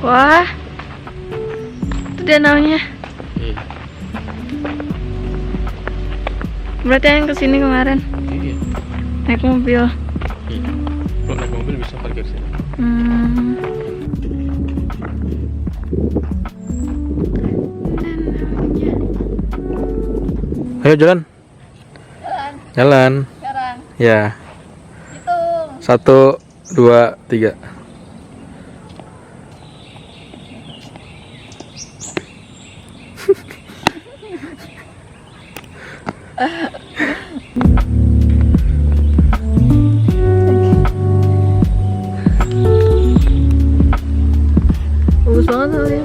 Wah, itu danaunya. Iya. Berarti yang kesini kemarin Iya. naik mobil. Iya. Kalau naik mobil bisa parkir sini. Ayo jalan. Jalan. Sekarang Ya. hitung. 1, 2, 3. Bagus banget soalnya.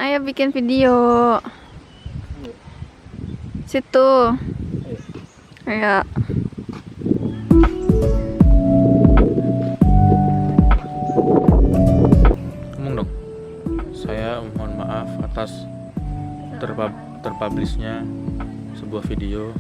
Ayah bikin video. Situ. Ayo. Ngomong dong. Saya mohon maaf atas terpublishnya sebuah video.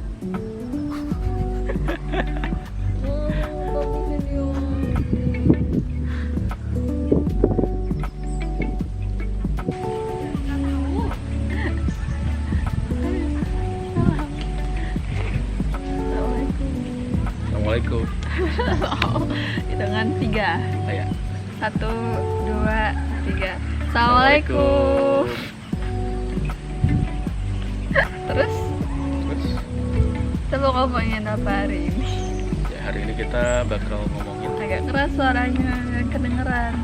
Assalamualaikum. Hitungan 3. Ayah. 1, 2, 3. Assalamualaikum. Terus kita mau ngomongin apa hari ini? Ya, hari ini kita bakal ngomongin. Agak keras suaranya, agak kedengeran.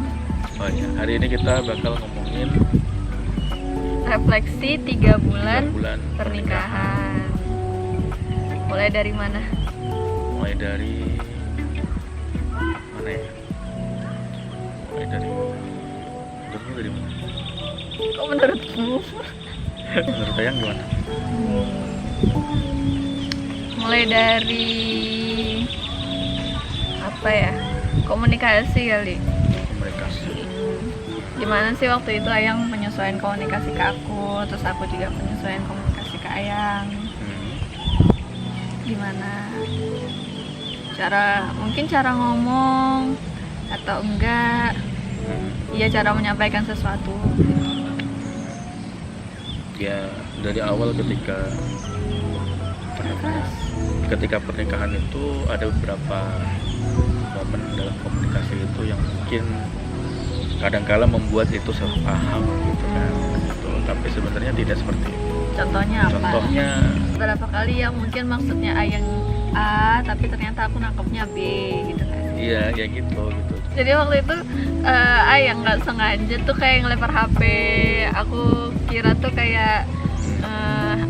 Oh ya, hari ini kita bakal ngomongin Refleksi 3 bulan, 3 bulan pernikahan. Mulai dari mana? Mulai dari mana ya? Mulai dari menurutmu dari mana? Kok menurutmu? Menurut Ayang gimana? Mulai dari apa ya? Komunikasi kali. Komunikasi. Gimana sih waktu itu Ayang menyesuaikan komunikasi ke aku, terus aku juga menyesuaikan komunikasi ke Ayang. Gimana? Mungkin cara ngomong atau enggak? Iya, cara menyampaikan sesuatu. Ya, dari awal ketika pernikahan itu ada beberapa momen dalam komunikasi itu yang mungkin kadangkala membuat itu salah paham gitu kan gitu. Tapi sebenarnya tidak seperti itu. Contohnya apa? Contohnya Berapa kali yang mungkin maksudnya Ayang A tapi ternyata aku nangkepnya B gitu kan. iya ya gitu. Jadi waktu itu Ayang nggak sengaja tuh kayak ngelempar HP. Aku kira tuh kayak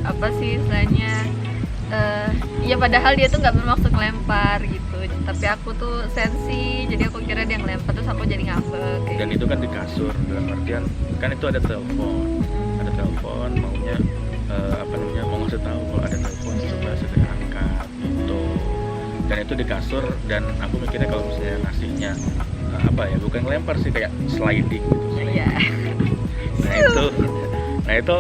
apa sih istilahnya, ya padahal dia tuh nggak bermaksud ngelempar gitu, tapi aku tuh sensi, jadi aku kira dia ngelempar, terus aku jadi ngambek kayak Dan gitu. itu kan di kasur, dalam artian kan itu ada telepon maunya mau ngasih tahu kalau ada telepon supaya segera angkat gitu. Dan itu di kasur, dan aku mikirnya kalau misalnya ngasihnya bukan ngelempar sih, kayak sliding gitu. Iya. Nah itu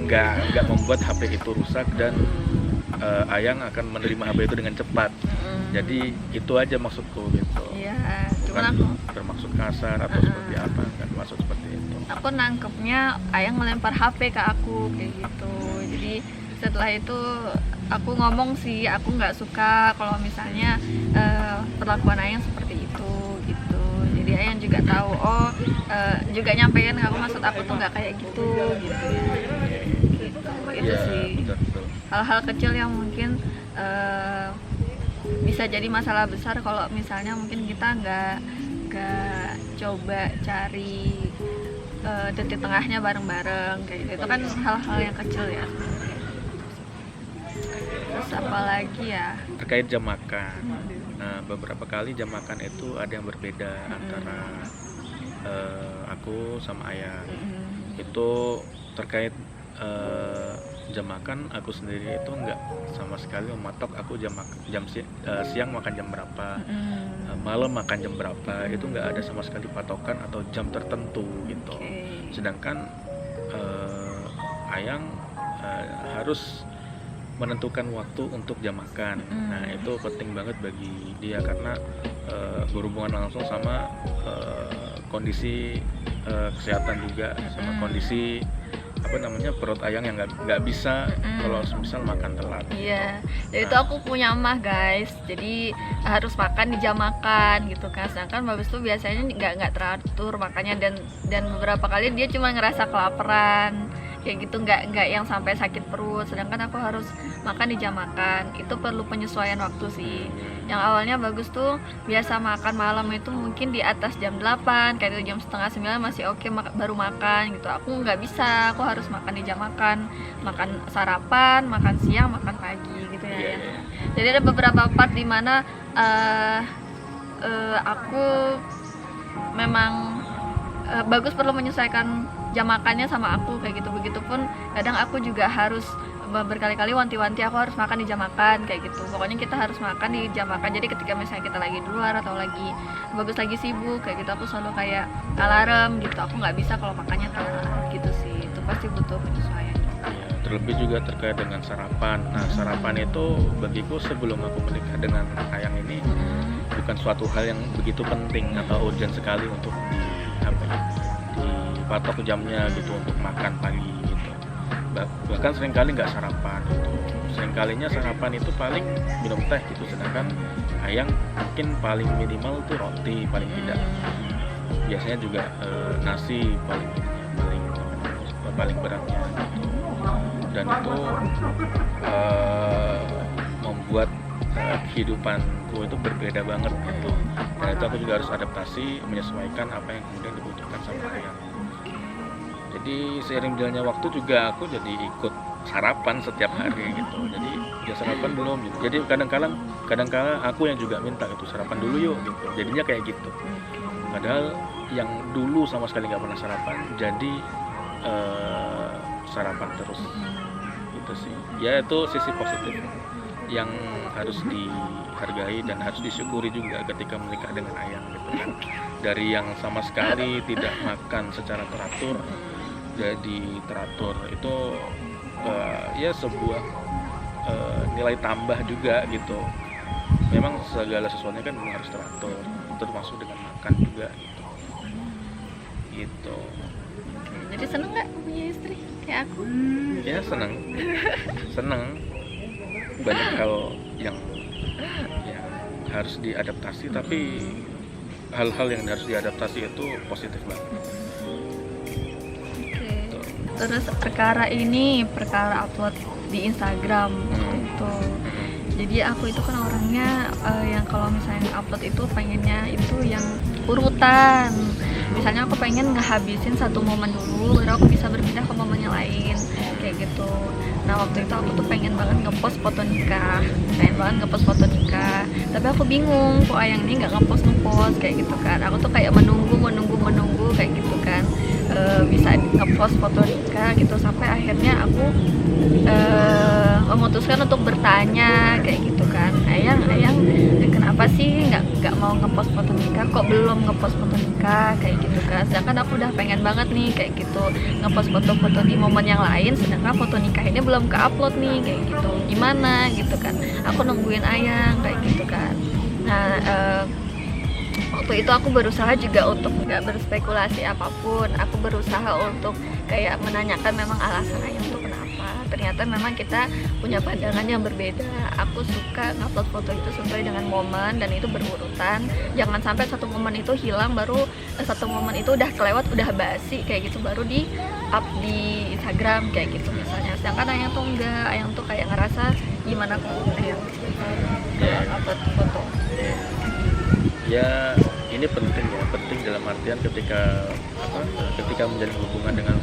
nggak membuat HP itu rusak, dan Ayang akan menerima HP itu dengan cepat. Jadi itu aja maksudku gitu. Iya, cuman Bukan aku bermaksud kasar atau seperti apa, nggak maksud seperti itu. aku nangkepnya Ayang ngelempar HP ke aku kayak gitu. Jadi setelah itu aku ngomong sih, aku nggak suka kalau misalnya perlakuan Ayang seperti itu gitu. Jadi Ayang juga tahu, juga nyampein ke aku, maksud aku tuh nggak kayak gitu gitu. Itu Iya, sih betul. hal-hal kecil yang mungkin bisa jadi masalah besar kalau misalnya mungkin kita nggak coba cari titik tengahnya bareng-bareng kayak gitu. Itu kan hal-hal yang kecil ya. Terus apa lagi ya? Terkait jam makan. Nah, beberapa kali jam makan itu ada yang berbeda antara aku aku sama ayah. Mm-mm. Itu terkait jam makan, aku sendiri itu nggak sama sekali mematok aku siang makan jam berapa, Mm-mm. malam makan jam berapa, itu nggak ada sama sekali patokan atau jam tertentu gitu. Oke. Sedangkan ayang harus menentukan waktu untuk jam makan. Nah itu penting banget bagi dia karena berhubungan langsung sama kondisi kesehatan juga, sama kondisi perut ayang yang nggak bisa kalau misal makan telat. Iya, jadi itu aku punya emah guys, jadi harus makan di jam makan gitu kan. Sedangkan Babes tuh biasanya nggak teratur makannya, dan beberapa kali dia cuma ngerasa kelaparan kayak gitu, nggak yang sampai sakit perut. Sedangkan aku harus makan di jam makan, itu perlu penyesuaian waktu sih. Yang awalnya Bagus tuh biasa makan malam itu mungkin di atas jam 8, kayak itu jam setengah 9 masih oke, baru makan gitu. Aku nggak bisa, aku harus makan di jam makan sarapan, makan siang, makan pagi gitu ya. Iya. Jadi ada beberapa part di mana aku memang Bagus perlu menyesuaikan jam makannya sama aku kayak gitu. Begitupun kadang aku juga harus berkali-kali wanti-wanti aku harus makan di jam makan kayak gitu. Pokoknya kita harus makan di jam makan. Jadi ketika misalnya kita lagi di luar atau lagi Bagus lagi sibuk kayak gitu, aku selalu kayak alarm gitu. Aku nggak bisa kalau makannya telat gitu sih. Itu pasti butuh penyesuaian. Ya, terlebih juga terkait dengan sarapan. Nah, sarapan itu bagiku sebelum aku menikah dengan ayang ini bukan suatu hal yang begitu penting atau urgent sekali untuk dipatok jamnya gitu untuk makan pagi gitu. Bahkan seringkali nggak sarapan gitu. Seringkalinya sarapan itu paling minum teh gitu, sedangkan ayang mungkin paling minimal tuh roti paling tidak. Biasanya juga nasi paling beratnya gitu. Dan itu membuat kehidupanku itu berbeda banget gitu. Dan itu aku juga harus adaptasi, menyesuaikan apa yang kemudian dibutuhkan sama ayang. Jadi seiring berjalannya waktu juga aku jadi ikut sarapan setiap hari gitu. Jadi ya sarapan belum gitu. Jadi kadang-kala aku yang juga minta itu sarapan dulu yuk gitu. Jadinya kayak gitu. Padahal yang dulu sama sekali nggak pernah sarapan, jadi sarapan terus gitu sih. Ya itu sisi positif yang harus dihargai dan harus disyukuri juga ketika menikah dengan ayang gitu kan. Dari yang sama sekali tidak makan secara teratur jadi teratur, itu ya sebuah nilai tambah juga gitu. Memang segala sesuatunya kan memang harus teratur, termasuk dengan makan juga gitu. Jadi seneng nggak punya istri kayak aku? Ya seneng. Banyak hal yang harus diadaptasi, tapi hal-hal yang harus diadaptasi itu positif banget. Terus perkara upload di Instagram itu. Jadi aku itu kan orangnya yang kalau misalnya upload itu pengennya itu yang urutan. Misalnya aku pengen ngehabisin satu momen dulu, baru aku bisa berpindah ke momen yang lain kayak gitu. Nah waktu itu aku tuh pengen banget ngepost foto nikah, tapi aku bingung kok ayang ini nggak ngepost kayak gitu kan. Aku tuh kayak menunggu kayak gitu kan, bisa ngepost foto nikah gitu, sampai akhirnya aku memutuskan untuk bertanya kayak gitu kan, ayang kenapa sih nggak mau ngepost foto nikah, kok belum ngepost foto nikah kayak gitu kan. Sedangkan aku udah pengen banget nih kayak gitu ngepost foto-foto di momen yang lain, sedangkan foto nikah ini belum ke-upload nih kayak gitu, gimana gitu kan. Aku nungguin ayang kayak gitu kan. Nah waktu itu aku berusaha juga untuk nggak berspekulasi apapun. Aku berusaha untuk kayak menanyakan memang alasan ayang tuh kenapa. Ternyata memang kita punya pandangan yang berbeda. Aku suka ngupload foto itu sesuai dengan momen dan itu berurutan. Jangan sampai satu momen itu hilang, baru satu momen itu udah kelewat, udah basi kayak gitu, baru di up di Instagram kayak gitu misalnya. Sedangkan ayang tuh enggak, ayang tuh kayak ngerasa gimana kalau ayang upload foto. Ya ini penting dalam artian ketika menjalin hubungan dengan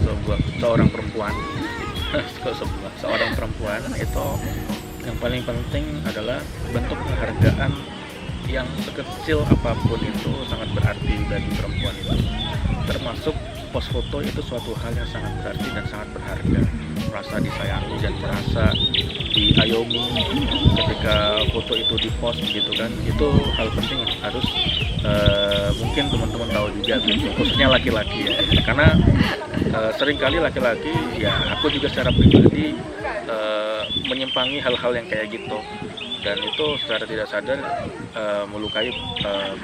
seorang perempuan seorang perempuan itu yang paling penting adalah bentuk penghargaan yang sekecil apapun itu sangat berarti bagi perempuan itu, termasuk post foto itu suatu hal yang sangat berarti dan sangat berharga. Merasa disayangi dan merasa diayomi ketika foto itu dipost gitu kan, itu hal penting yang harus mungkin teman-teman tahu juga gitu, khususnya laki-laki ya, karena seringkali laki-laki ya, aku juga secara pribadi menyimpangi hal-hal yang kayak gitu, dan itu secara tidak sadar melukai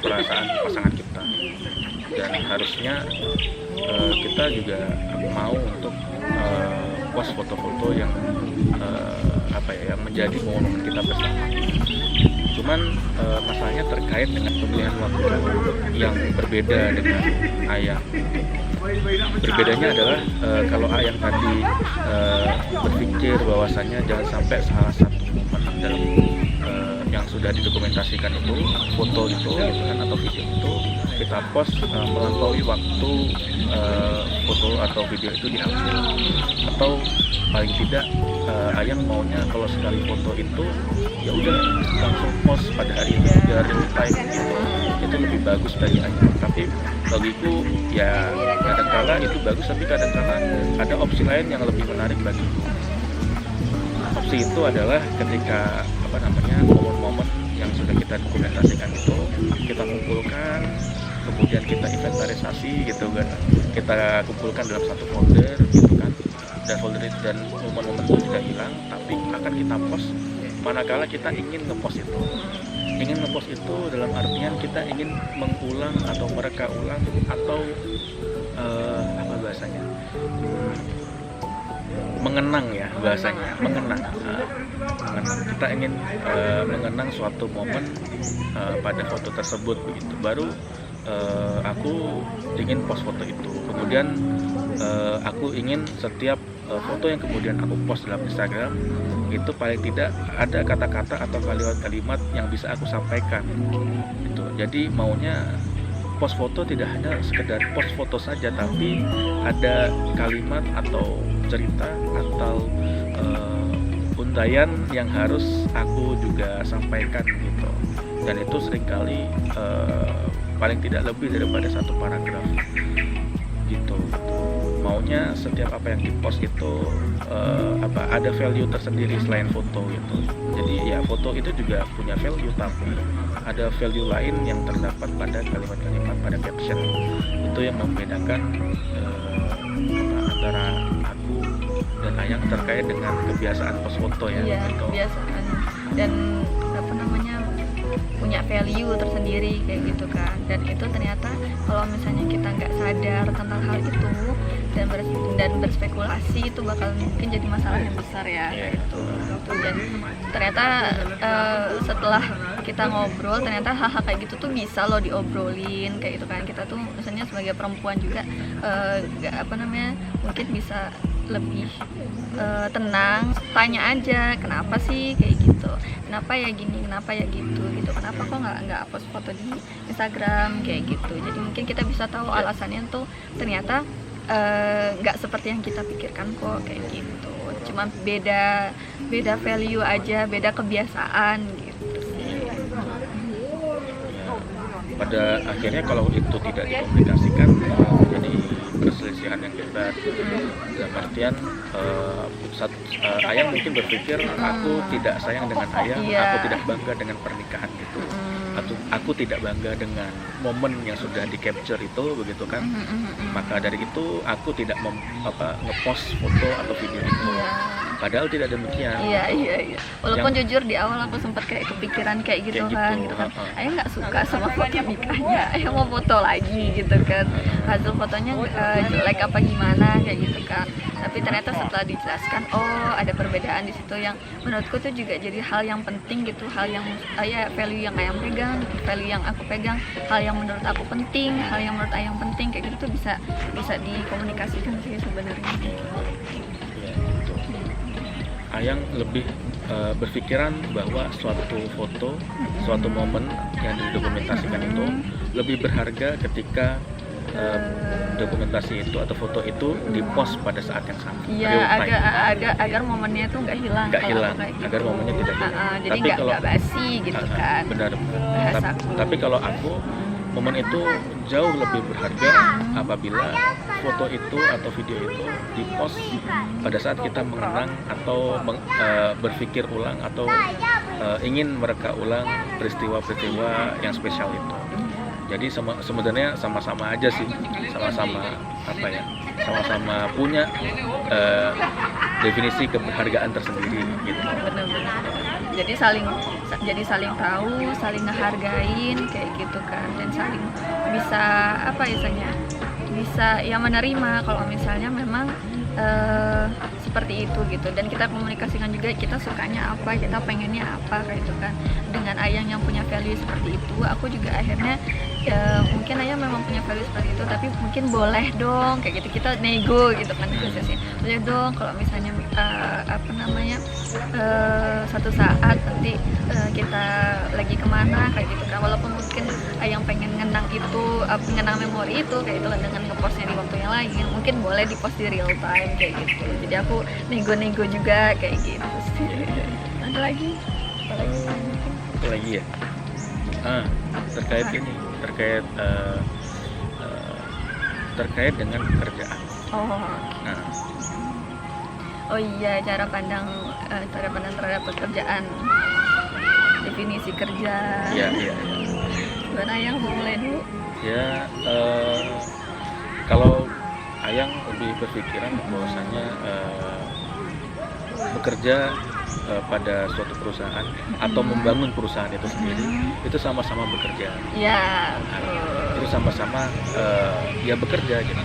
perasaan pasangan kita, dan harusnya kita juga mau untuk post foto-foto yang yang menjadi momen kita bersama. Cuman masalahnya terkait dengan pemilihan waktu yang berbeda dengan Ayang. Berbedanya adalah kalau Ayang tadi berpikir bahwasannya jangan sampai salah satu momen dalam yang sudah didokumentasikan itu, foto itu gitu kan, atau video itu kita post melampaui waktu foto atau video itu diambil, atau paling tidak Ayang maunya kalau sekali foto itu ya udah langsung post pada hari itu biar reply gitu, itu lebih bagus bagi Ayang. Tapi bagiku ya kadangkala itu bagus, tapi kadangkala ada opsi lain yang lebih menarik bagiku. Opsi itu adalah ketika momen-momen yang sudah kita dokumentasikan itu kita kumpulkan, kemudian kita inventarisasi gitu kan, kita kumpulkan dalam satu folder gitu kan, dan folder itu dan momen-momen itu sudah hilang, tapi akan kita post manakala kita ingin ngepost itu. Ingin ngepost itu dalam artian kita ingin mengulang atau mereka ulang atau bahasanya mengenang ya bahasanya, mengenang. Kita ingin mengenang suatu momen pada foto tersebut begitu. Baru aku ingin post foto itu. Kemudian aku ingin setiap foto yang kemudian aku post dalam Instagram itu paling tidak ada kata-kata atau kalimat-kalimat yang bisa aku sampaikan. Gitu. Jadi maunya post foto tidak hanya sekedar post foto saja, tapi ada kalimat atau cerita atau untayan yang harus aku juga sampaikan gitu. Dan itu seringkali paling tidak lebih daripada satu paragraf gitu. Maunya setiap apa yang dipost itu ada value tersendiri selain foto gitu. Jadi ya foto itu juga punya value, tapi ada value lain yang terdapat pada kalimat-kalimat, pada caption. Itu yang membedakan antara aku dan Ayang terkait dengan kebiasaan post foto ya. Iya, gitu. kebiasaan dan punya value tersendiri kayak gitu kan. Dan itu ternyata kalau misalnya kita nggak sadar tentang hal itu dan berspekulasi, itu bakal mungkin jadi masalah yang besar ya gitu. Dan ternyata setelah kita ngobrol, ternyata hal-hal kayak gitu tuh bisa loh diobrolin kayak gitu kan. Kita tuh misalnya sebagai perempuan juga mungkin bisa lebih tenang, tanya aja kenapa sih kayak gitu, kenapa ya gini, kenapa ya gitu, kenapa kok nggak post foto di Instagram kayak gitu. Jadi mungkin kita bisa tahu alasannya tuh ternyata nggak seperti yang kita pikirkan kok kayak gitu, cuma beda value aja, beda kebiasaan gitu sih. Pada akhirnya kalau itu tidak dikomunikasikan jadi perselisihan yang hebat. Dalam artian Ayang mungkin berpikir aku tidak sayang dengan Ayang, aku tidak bangga dengan pernikahan gitu, atau aku tidak bangga dengan momen yang sudah di capture itu begitu kan. Maka dari itu aku tidak ngepost foto atau video itu. Padahal tidak demikian. Iya. Walaupun jujur di awal aku sempat kayak kepikiran kayak gitu kan. Ayah nggak suka sama foto nikahnya, Ayah mau foto lagi gitu kan. Hasil fotonya jelek apa gimana kayak gitu kan. Tapi ternyata setelah dijelaskan, oh ada perbedaan di situ yang menurutku tuh juga jadi hal yang penting gitu, hal yang value yang Ayah pegang, value yang aku pegang, hal yang menurut aku penting, hal yang menurut Ayah penting kayak gitu tuh bisa dikomunikasikan sih sebenarnya. Ayang lebih berpikiran bahwa suatu foto, suatu momen yang didokumentasikan itu lebih berharga ketika dokumentasi itu atau foto itu dipost pada saat yang sama. Iya, agar momennya itu nggak hilang. Gitu. Agar momennya tidak hilang. Jadi nggak basi gitu kan. Benar. Tapi kalau aku momen itu jauh lebih berharga apabila foto itu atau video itu dipost pada saat kita mengenang atau berpikir ulang atau ingin mereka ulang peristiwa-peristiwa yang spesial itu. Jadi sebenarnya sama-sama aja sih, sama-sama apa ya, sama-sama punya definisi keberhargaan tersendiri gitu. Benar-benar. Jadi saling tahu, saling ngehargain kayak gitu kan, dan saling bisa apa istilahnya, bisa ya menerima kalau misalnya memang seperti itu gitu, dan kita komunikasikan juga kita sukanya apa, kita pengennya apa kayak gitu kan. Dengan Ayang yang punya value seperti itu, aku juga akhirnya mungkin Ayang memang punya value seperti itu, tapi mungkin boleh dong kayak gitu, kita nego gitu kan, negosiasi boleh dong kalau misalnya satu saat nanti kita lagi kemana kayak gitu kan, walaupun mungkin Ayang pengen ngenang itu, ngenang memori itu kayak itu kan, dengan ngepostnya di waktu yang lain, mungkin boleh dipost di real time kayak gitu. Jadi aku nego-nego juga kayak gitu sih. Ada lagi? Apa lagi ya? Terkait ini, terkait dengan pekerjaan. Nah, Oh iya, cara pandang terhadap pekerjaan, definisi kerja. iya. Gimana Ayang, mau mulai dulu? Ya, kalau Ayang lebih berpikiran bahwasanya bekerja pada suatu perusahaan atau membangun perusahaan itu sendiri, itu sama-sama bekerja. Ya, Itu sama-sama ya bekerja gitu.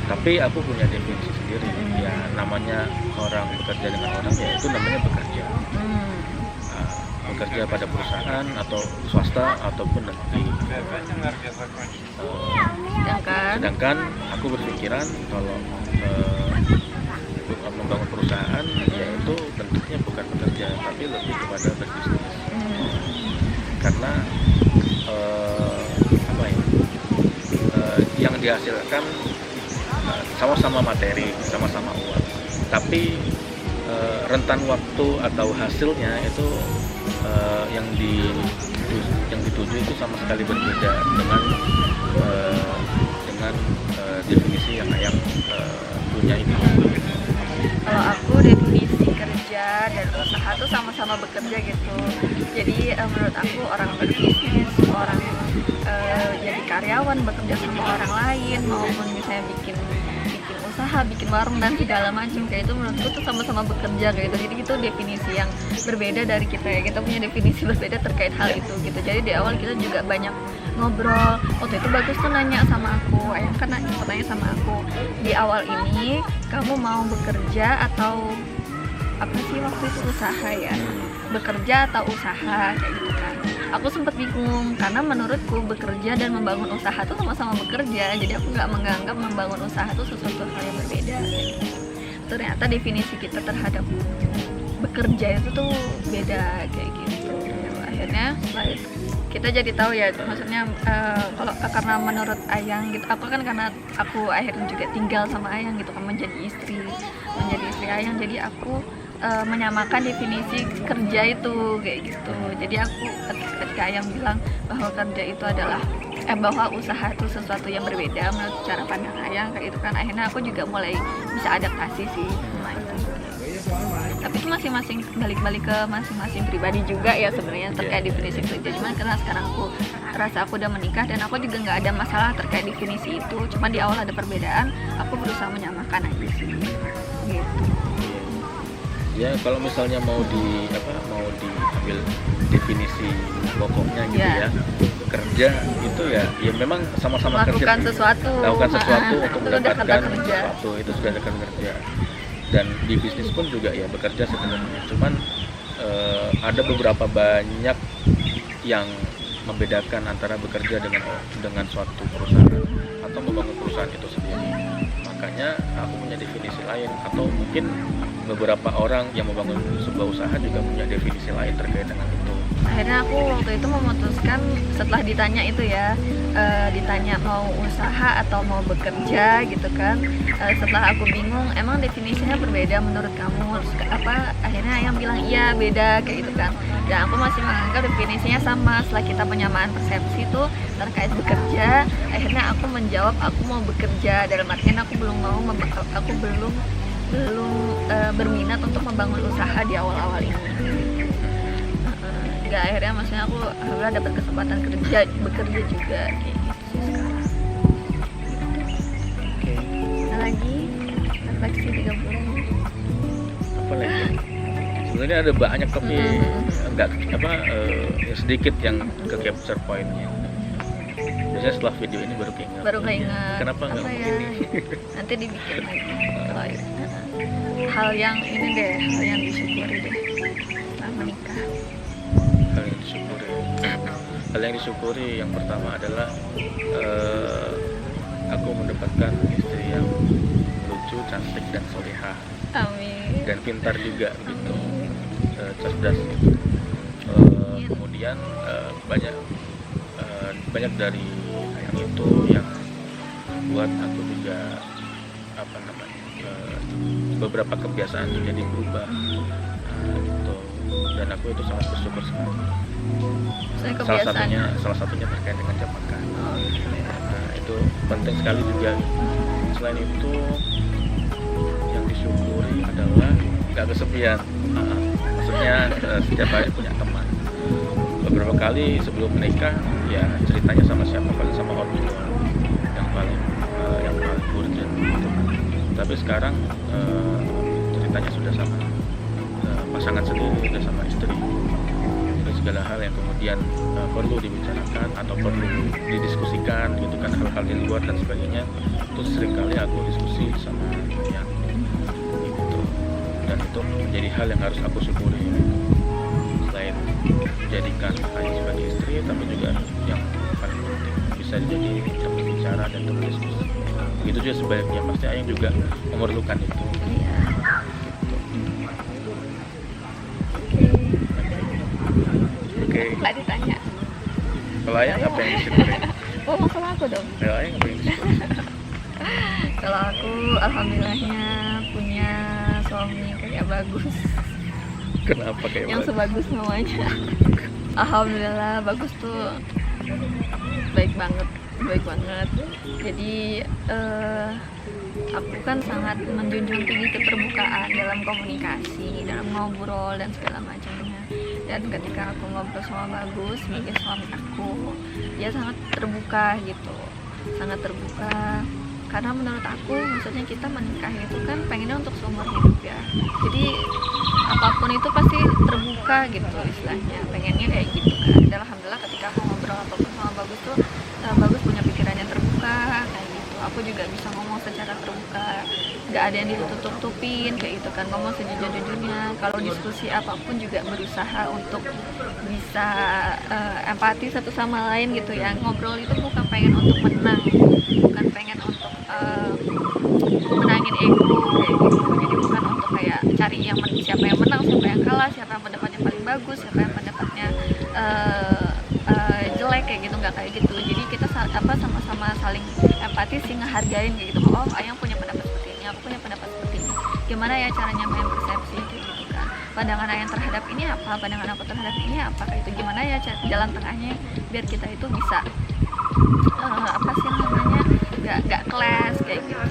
Tapi aku punya definisi sendiri. Ya namanya orang bekerja dengan orang, ya itu namanya bekerja. Bekerja pada perusahaan atau swasta ataupun negeri. Sedangkan aku berpikiran kalau membangun perusahaan, yaitu bentuknya bukan bekerja tapi lebih kepada berbisnis. Karena yang dihasilkan sama-sama materi, sama-sama uang, tapi rentan waktu atau hasilnya itu yang dituju itu sama sekali berbeda dengan definisi yang Ayang punya ini. Kalau aku definisi kerja dan usaha tuh sama-sama bekerja gitu. Jadi menurut aku orang berbisnis, orang jadi karyawan, bekerja sama orang lain, maupun misalnya bikin usaha, bikin warung dan segala macam kayak itu, menurutku tuh sama-sama bekerja kayak gitu. Jadi itu definisi yang berbeda dari kita ya. Kita punya definisi berbeda terkait hal itu gitu. Jadi di awal kita juga banyak ngobrol. Waktu itu Bagus tuh nanya sama aku, Ayang kan nanya sama aku, di awal ini kamu mau bekerja atau apa sih waktu itu, usaha ya, bekerja atau usaha kayak gitu kan. Aku sempat bingung karena menurutku bekerja dan membangun usaha itu sama-sama bekerja. Jadi aku nggak menganggap membangun usaha itu sesuatu hal yang berbeda. Ternyata definisi kita terhadap bekerja itu tuh beda kayak gitu. Akhirnya setelah itu kita jadi tahu ya, maksudnya kalau karena menurut Ayang gitu, aku kan karena aku akhirnya juga tinggal sama Ayang gitu kan, menjadi istri Ayang, jadi aku menyamakan definisi kerja itu kayak gitu. Jadi aku ketika Ayang bilang bahwa kerja itu adalah bahwa usaha itu sesuatu yang berbeda menurut cara pandang Ayang kayak itu kan, akhirnya aku juga mulai bisa adaptasi sih sama itu. Tapi itu masing-masing balik ke masing-masing pribadi juga ya sebenarnya terkait definisi kerja. Cuman karena sekarang aku rasa aku udah menikah dan aku juga nggak ada masalah terkait definisi itu. Cuma di awal ada perbedaan, aku berusaha menyamakan aja sih. Gitu. Ya kalau misalnya mau diambil definisi pokoknya gitu ya, kerja itu ya memang sama-sama lakukan kerja, sesuatu untuk mendapatkan kerja. sesuatu, itu sudah ada kerja. Dan di bisnis pun juga ya bekerja sebenarnya, cuman ada beberapa banyak yang membedakan antara bekerja dengan suatu perusahaan atau membangun perusahaan itu sendiri. Makanya aku punya definisi lain, atau mungkin beberapa orang yang membangun sebuah usaha juga punya definisi lain terkait dengan itu. Akhirnya aku waktu itu memutuskan setelah ditanya itu ya, ditanya mau usaha atau mau bekerja gitu kan. Setelah aku bingung, emang definisinya berbeda menurut kamu? Terus akhirnya Ayang bilang iya beda kayak gitu kan. Dan aku masih menganggap definisinya sama. Setelah kita penyamaan persepsi itu terkait bekerja, akhirnya aku menjawab aku mau bekerja, dalam artian aku belum berminat untuk membangun usaha di awal-awal ini. Enggak, akhirnya maksudnya aku alhamdulillah dapat kesempatan bekerja juga kayak gitu sih sekarang. Oke. Nah, lagi refleksi 3 bulan. Apa lagi? Sebenarnya ada banyak tapi enggak sedikit yang ke capture pointnya. Biasanya setelah video ini baru keinget. Kenapa nggak apa ya? begini? Nanti dibikin lagi. Oh, iya. Hal yang ini deh, hal yang disyukuri deh setelah menikah. Hal yang disyukuri yang pertama adalah aku mendapatkan istri yang lucu, cantik dan solehah. Amin. Dan pintar juga gitu, cerdas gitu. Kemudian banyak dari yang itu yang buat aku juga beberapa kebiasaan jadi berubah gitu. Dan aku itu sangat bersyukur sekali. Salah satunya terkait dengan jam makan. Nah, itu penting sekali juga. Selain itu yang disyukuri adalah gak kesepian. Maksudnya setiap hari punya teman. Beberapa kali sebelum menikah ya ceritanya sama siapa, paling sama orang tua yang paling urgent gitu. Tapi sekarang ceritanya sudah sama pasangan sendiri, sudah sama istri. Jadi segala hal yang kemudian perlu dibicarakan atau perlu didiskusikan gitu kan, hal-hal di luar dan sebagainya, itu seringkali aku diskusi sama yang gitu. Dan itu menjadi hal yang harus aku syukuri, selain menjadikan Ayang sebagai istri, tapi juga yang paling penting bisa jadi teman bicara dan teman diskusi. Begitu juga sebaliknya, pasti Ayang juga memerlukan itu. Oke. Nggak ditanya. Kalau Ayang apa yang disyukuri? Oh, kalau aku dong. Kalau Ayang apa yang disyukuri? Kalau aku alhamdulillahnya punya suami kayak bagus. Kenapa kayak yang bagus? sebagus namanya. Alhamdulillah bagus tuh, baik banget. Jadi aku kan sangat menjunjung tinggi keterbukaan dalam komunikasi, dalam ngobrol dan segala macamnya. Dan ketika aku ngobrol sama Bagus sebagai suami aku, dia sangat terbuka gitu, sangat terbuka. Karena menurut aku, maksudnya kita menikah itu kan pengennya untuk seumur hidup ya. Jadi apapun itu pasti terbuka gitu istilahnya, pengennya kayak gitu kan. Dan alhamdulillah ketika aku ngobrol apapun sama Bagus tuh, Bagus punya pikiran yang terbuka kayak gitu. Aku juga bisa ngomong secara terbuka, nggak ada yang ditutup-tutupin kayak gitu kan, ngomong sejujur-jujurnya. Kalau diskusi apapun juga berusaha untuk bisa empati satu sama lain gitu ya. Ngobrol itu bukan pengen untuk menang, bukan pengen untuk menangin ego kayak gitu. Jadi bukan untuk kayak cari siapa yang menang, siapa yang kalah, siapa yang pendapatnya paling bagus, siapa yang pendapatnya jelek kayak gitu, nggak kayak gitu. Jadi kita sama-sama saling empati sih, ngehargain kayak gitu. Oh, Ayang punya pendapat seperti ini, aku punya pendapat seperti ini. Gimana ya caranya main persepsi kayak gitu kan. Pandangan Ayang terhadap ini apa, pandangan aku terhadap ini apa kayak itu. Gimana ya jalan tengahnya biar kita itu bisa nggak clash kayak gitu.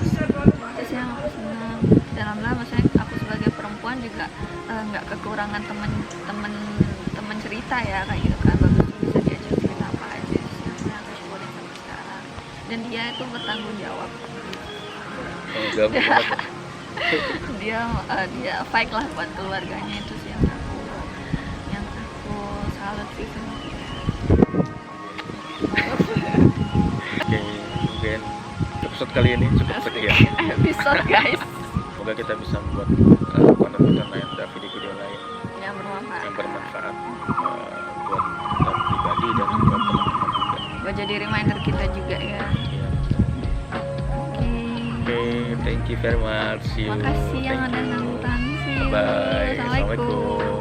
Terus yang aku senang dan alhamdulillah, maksudnya aku sebagai perempuan juga nggak kekurangan teman cerita ya kayak gitu kan. Bagus bisa diajak cerita apa aja sih yang aku syukurin sampai sekarang. Dan dia itu bertanggung jawab. Dia fight lah buat keluarganya, itu sih yang aku salut sih sama dia. Oke, mungkin episode kali ini cukup sekian. Episode guys. Semoga kita bisa membuat konten-konten lain dan video-video lain yang bermanfaat buat kita pribadi dan buat teman-teman juga. Buat jadi reminder kita juga ya. Oke, thank you very much. See you. Makasih yang Thank udah you. nonton. See you. Bye. Assalamualaikum.